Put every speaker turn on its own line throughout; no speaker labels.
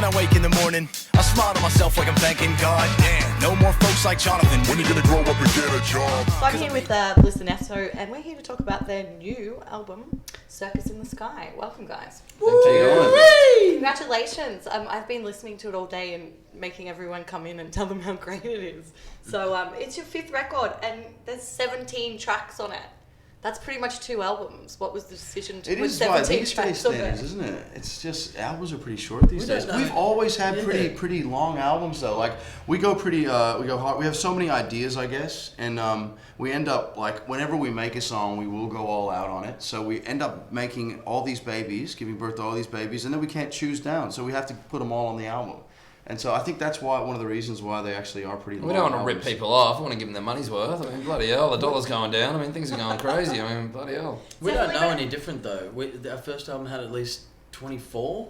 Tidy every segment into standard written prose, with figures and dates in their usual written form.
I wake in the morning, I smile to myself like I'm thanking God. Damn, no more folks like Jonathan. When you gonna grow up and get a job?
So I'm here with Bliss N Eso, and we're here to talk about their new album, Circus In The Sky. Welcome, guys.
Thanks for going.
Congratulations. I've been listening to it all day and making everyone come in and tell them how great it is. So it's your 5th record, and there's 17 tracks on it. That's pretty much 2 albums. What was the decision to put 17 tracks on
standards,
it?
isn't it? It's just, albums are pretty short these days. We've always had pretty long albums though. Like we go pretty, we go hard. We have so many ideas, I guess, and we end up like whenever we make a song, we will go all out on it. So we end up making all these babies, giving birth to all these babies, and then we can't choose down. So we have to put them all on the album. And so I think that's why one of the reasons why they actually are pretty long.
We don't want to
albums.
rip people off. We want to give them their money's worth. I mean, bloody hell, the dollar's going down. I mean, things are going crazy. I mean, bloody hell.
We don't know any different though. Our first album had at least 24.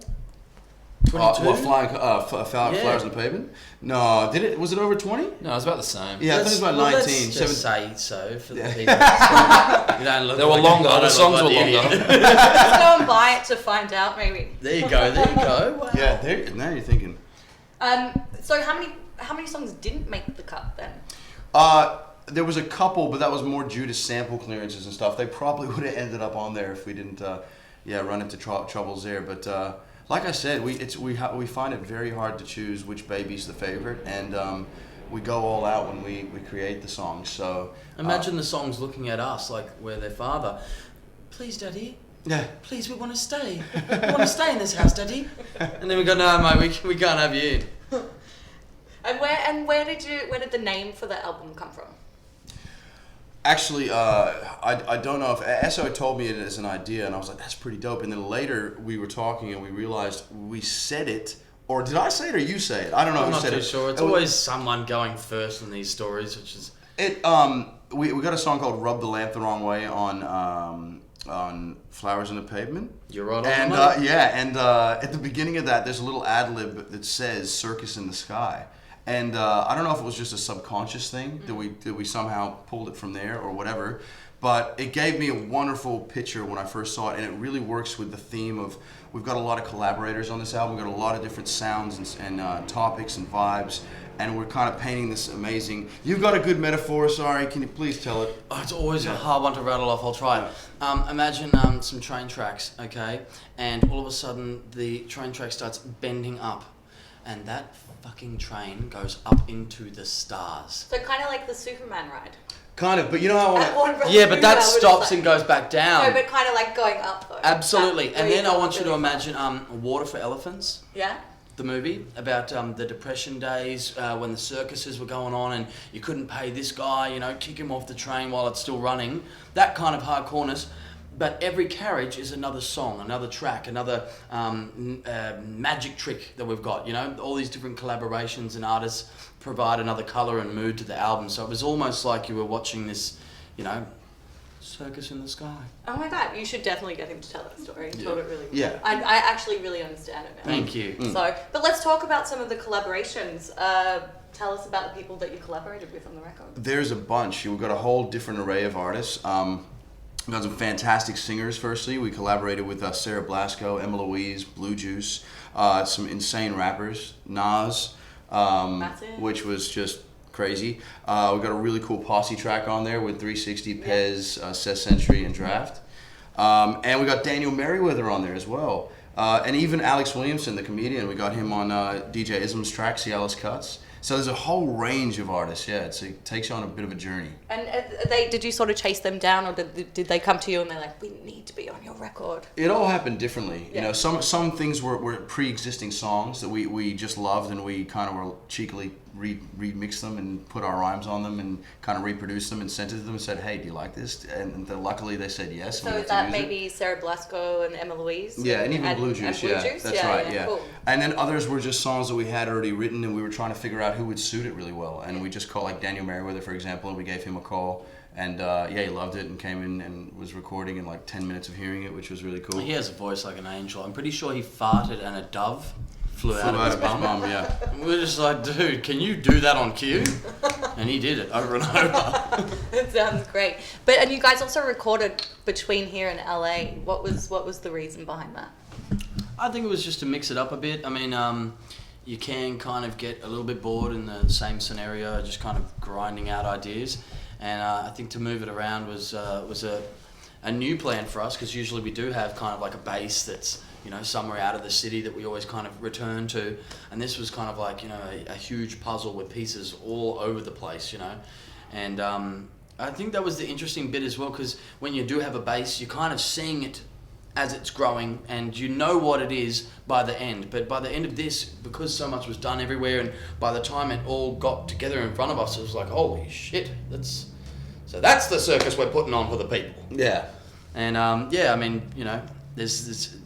22?
What, Flowers on the Pavement? No, did it? Was it over 20?
No, it's about the same.
Yeah, I think it was about 19.
Let's just say so for the people. You don't look
They were longer. The songs were longer.
Let's go and buy it to find out, maybe.
There you go. Wow.
Yeah, now you're thinking.
So how many songs didn't make the cut then?
There was a couple, but that was more due to sample clearances and stuff. They probably would have ended up on there if we didn't, run into troubles there. But like I said, we find it very hard to choose which baby's the favorite, and we go all out when we create the songs. So
imagine the songs looking at us like we're their father. Please, Daddy.
Yeah.
Please, we want to stay. We want to stay in this house, Daddy. And then we go, no, mate, we can't have you.
And where did the name for the album come from?
Actually, I don't know if Eso told me it as an idea, and I was like, that's pretty dope. And then later we were talking, and we realized we said it, or did I say it or you say it? I don't know.
I'm
who
not
said
too
it.
sure. It's always someone going first in these stories, which is
it. We got a song called "Rub the Lamp the Wrong Way" on Flowers on the Pavement.
You're right on
and
the money.
at the beginning of that, there's a little ad lib that says "Circus in the Sky." And I don't know if it was just a subconscious thing that we somehow pulled it from there or whatever, but it gave me a wonderful picture when I first saw it, and it really works with the theme of we've got a lot of collaborators on this album. We've got a lot of different sounds and topics and vibes, and we're kind of painting this amazing. You've got a good metaphor. Sorry, can you please tell it?
Oh, it's always a hard one to rattle off. I'll try it. Imagine some train tracks, okay, and all of a sudden the train track starts bending up, and that fucking train goes up into the stars.
So kind of like the Superman ride.
Kind of, but you know how
but that stops and goes back down.
No, but kind of like going up though.
Absolutely. And then I want you to imagine Water for Elephants.
Yeah.
The movie about the Depression days when the circuses were going on and you couldn't pay this guy, kick him off the train while it's still running. That kind of hardcoreness. But every carriage is another song, another track, another magic trick that we've got. All these different collaborations and artists provide another color and mood to the album. So it was almost like you were watching this, Circus in the Sky.
Oh my God, you should definitely get him to tell that story. He told it really well.
Yeah.
I actually really understand it now.
Thank you.
So, but let's talk about some of the collaborations. Tell us about the people that you collaborated with on the record.
There's a bunch. We've got a whole different array of artists. We've got some fantastic singers, firstly. We collaborated with Sarah Blasco, Emma Louise, Blue Juice, some insane rappers, Nas, which was just crazy. We've got a really cool posse track on there with 360, Pez, Seth Century, and Draft. And we got Daniel Merriweather on there as well. And even Alex Williamson, the comedian, we got him on DJ Ism's track, Cialis Cuts. So there's a whole range of artists, it takes you on a bit of a journey.
And did you sort of chase them down, or did they come to you and they're like, we need to be on your record?
It all happened differently.
Yeah.
Some things were pre-existing songs that we just loved, and we kind of were cheekily remixed them and put our rhymes on them and kind of reproduced them and sent it to them and said, hey, do you like this? And luckily they said yes.
So is that maybe Sarah Blasco and Emma Louise?
Yeah, and even Blue Juice, That's right, yeah.
Cool.
And then others were just songs that we had already written, and we were trying to figure out who would suit it really well. And we just called like Daniel Merriweather, for example, and we gave him a call. And he loved it and came in and was recording in like 10 minutes of hearing it, which was really cool.
He has a voice like an angel. I'm pretty sure he farted and a dove flew out of his bum.
Yeah.
And we're just like, dude, can you do that on cue? And he did it over and over.
It sounds great. And you guys also recorded between here and LA. What was the reason behind that?
I think it was just to mix it up a bit. I mean, you can kind of get a little bit bored in the same scenario, just kind of grinding out ideas. And I think to move it around was a new plan for us, because usually we do have kind of like a base that's, you know, somewhere out of the city that we always kind of return to. And this was kind of like, you know, a huge puzzle with pieces all over the place, you know. And I think that was the interesting bit as well, because when you do have a base, you're kind of seeing it as it's growing, and you know what it is by the end. But by the end of this, because so much was done everywhere, and by the time it all got together in front of us, it was like, holy shit, that's the circus we're putting on for the people.
Yeah.
And I mean, you know,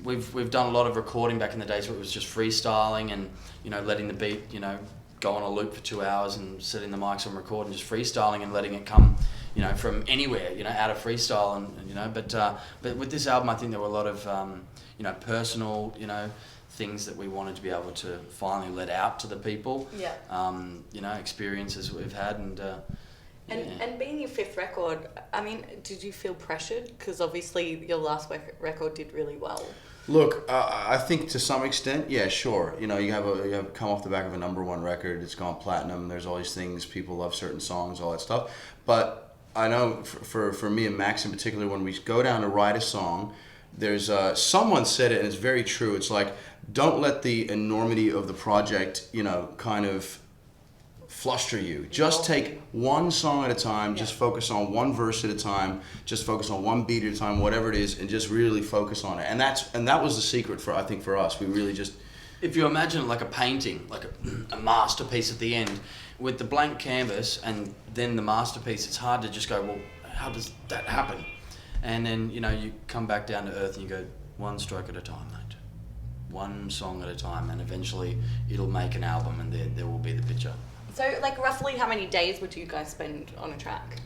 we've done a lot of recording back in the days where it was just freestyling and, you know, letting the beat, you know, go on a loop for 2 hours and setting the mics on record and just freestyling and letting it come, you know, from anywhere, you know, out of freestyle and you know. But with this album, I think there were a lot of you know, personal, you know, things that we wanted to be able to finally let out to the people.
Yeah.
You know, experiences we've had and.
And being your 5th record, I mean, did you feel pressured? Because obviously your last record did really well.
Look, I think to some extent, yeah, sure. You know, you have come off the back of a #1 record. It's gone platinum. There's all these things. People love certain songs, all that stuff. But I know for me and Max in particular, when we go down to write a song, there's someone said it, and it's very true. It's like, don't let the enormity of the project, you know, kind of fluster you. Just take one song at a time, just focus on one verse at a time, just focus on one beat at a time, whatever it is, and just really focus on it. And that was the secret for, I think, for us. We really just...
If you imagine like a painting, like a masterpiece at the end, with the blank canvas and then the masterpiece, it's hard to just go, well, how does that happen? And then, you know, you come back down to earth and you go, one stroke at a time, mate. One song at a time, and eventually it'll make an album, and there will be the picture.
So, like, roughly how many days would you guys spend on a track?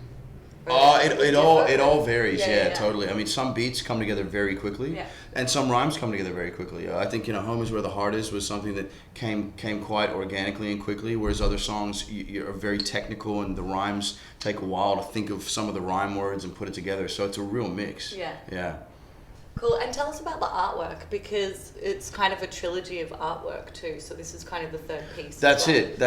It all varies, yeah, totally. I mean, some beats come together very quickly, and some rhymes come together very quickly. I think, you know, Home Is Where the Heart Is was something that came quite organically and quickly, whereas other songs are very technical, and the rhymes take a while to think of some of the rhyme words and put it together. So it's a real mix. Yeah.
Cool. And tell us about the artwork, because it's kind of a trilogy of artwork too. So this is kind of the 3rd piece.
That's it.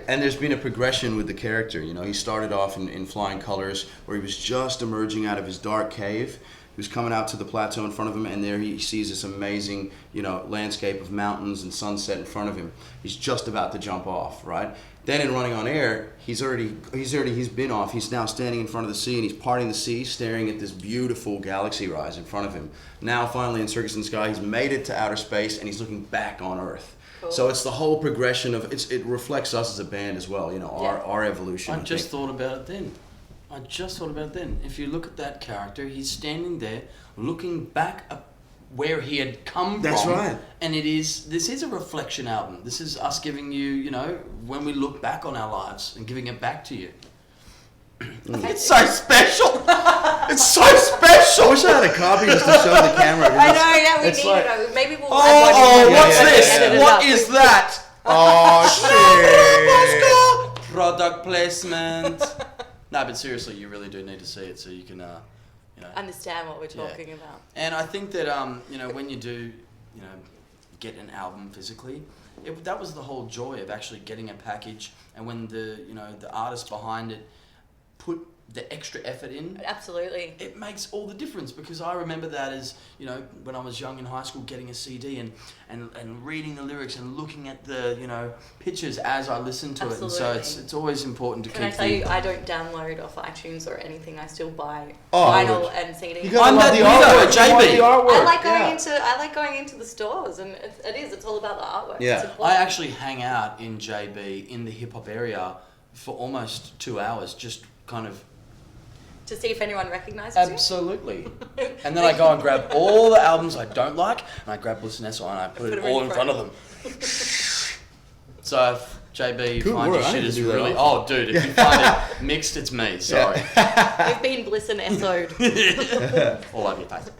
And there's been a progression with the character. You know, he started off in flying colors, where he was just emerging out of his dark cave. He was coming out to the plateau in front of him, and there he sees this amazing, you know, landscape of mountains and sunset in front of him. He's just about to jump off, right? Then in Running on Air, he's been off. He's now standing in front of the sea, and he's parting the sea, staring at this beautiful galaxy rise in front of him. Now, finally, in Circus in the Sky, he's made it to outer space, and he's looking back on Earth. Cool. So it's the whole progression of it reflects us as a band as well. You know, our evolution.
I just thought about it then. If you look at that character, he's standing there, looking back at where he had come from.
That's right.
And this is a reflection album. This is us giving you, you know, when we look back on our lives and giving it back to you. It's so special. It's so special.
I wish I had a copy just to show the camera.
I know, yeah, we need it. Maybe we'll
what's this? What is that?
Oh, shit.
Product placement. No, but seriously, you really do need to see it so you can, you know,
understand what we're talking about.
And I think that, you know, when you do, you know, get an album physically, that was the whole joy of actually getting a package, and when the artist behind it put the extra effort in.
Absolutely.
It makes all the difference, because I remember that as, you know, when I was young in high school, getting a CD and reading the lyrics and looking at the, you know, pictures as I listened to it. And so it's always important to keep.
Can I tell you, I don't download off iTunes or anything. I still buy vinyl and CD.
I'm that the JB.
I like going into the stores, and it's all about the artwork.
Yeah.
I actually hang out in JB in the hip hop area for almost 2 hours, just kind of
to see if anyone recognizes
Absolutely. And then I go and grab all the albums I don't like, and I grab Bliss N Eso and I put it all in front of them. So if JB finds your shit is really... Oh, dude, if you find it mixed, it's me. Sorry.
You've been Bliss N Eso'd.
All over your face.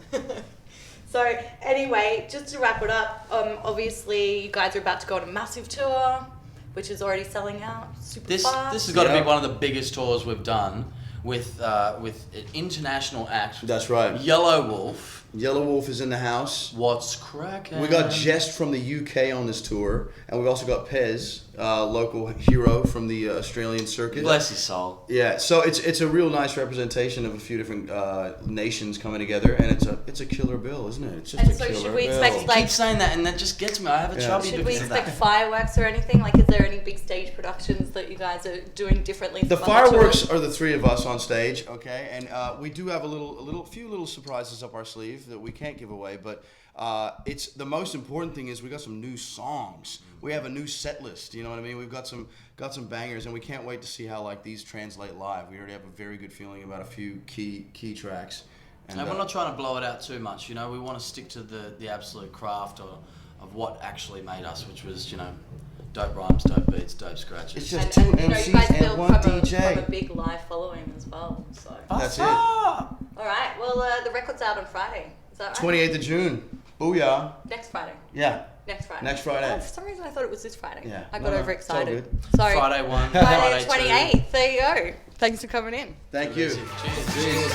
So anyway, just to wrap it up, obviously you guys are about to go on a massive tour, which is already selling out super fast.
This has got to be one of the biggest tours we've done with an international act.
That's right.
Yellow Wolf.
Yellow Wolf is in the house.
What's cracking?
We got Jest from the UK on this tour, and we've also got Pez, local hero from the Australian circuit.
Bless his soul.
Yeah, so it's a real nice representation of a few different nations coming together, and it's a killer bill, isn't it? It's just
And
a
so
killer
should we
bill.
expect,
I keep saying that, and that just gets me. I have a
Yeah.
chubby
should we
because of
expect
that.
fireworks or anything? Like, is there any big stage productions that you guys are doing differently?
The
from other
fireworks
tours?
are the three of us on stage, okay, and we do have a few little surprises up our sleeve that we can't give away, but it's the most important thing is we got some new songs. We have a new set list. You know what I mean? We've got some bangers, and we can't wait to see how like these translate live. We already have a very good feeling about a few key tracks.
And we're not trying to blow it out too much, you know. We want to stick to the absolute craft of what actually made us, which was, you know, dope rhymes, dope beats, dope scratches.
It's just
And,
two
you know, you
MCs
guys
and
build
one
from
DJ.
a big live following as well. So.
That's it.
Ah!
All right. Well, the record's out on Friday. Is that right?
28th of June. Booyah.
Next Friday.
Yeah.
Next Friday.
Next Friday.
Oh, for some reason I thought it was this Friday.
Yeah.
I
No,
got
no,
overexcited.
it's all
Sorry.
Friday 1,
Friday
Friday 2.
28th. There you go. Thanks for coming in.
Thank you.
Cheers.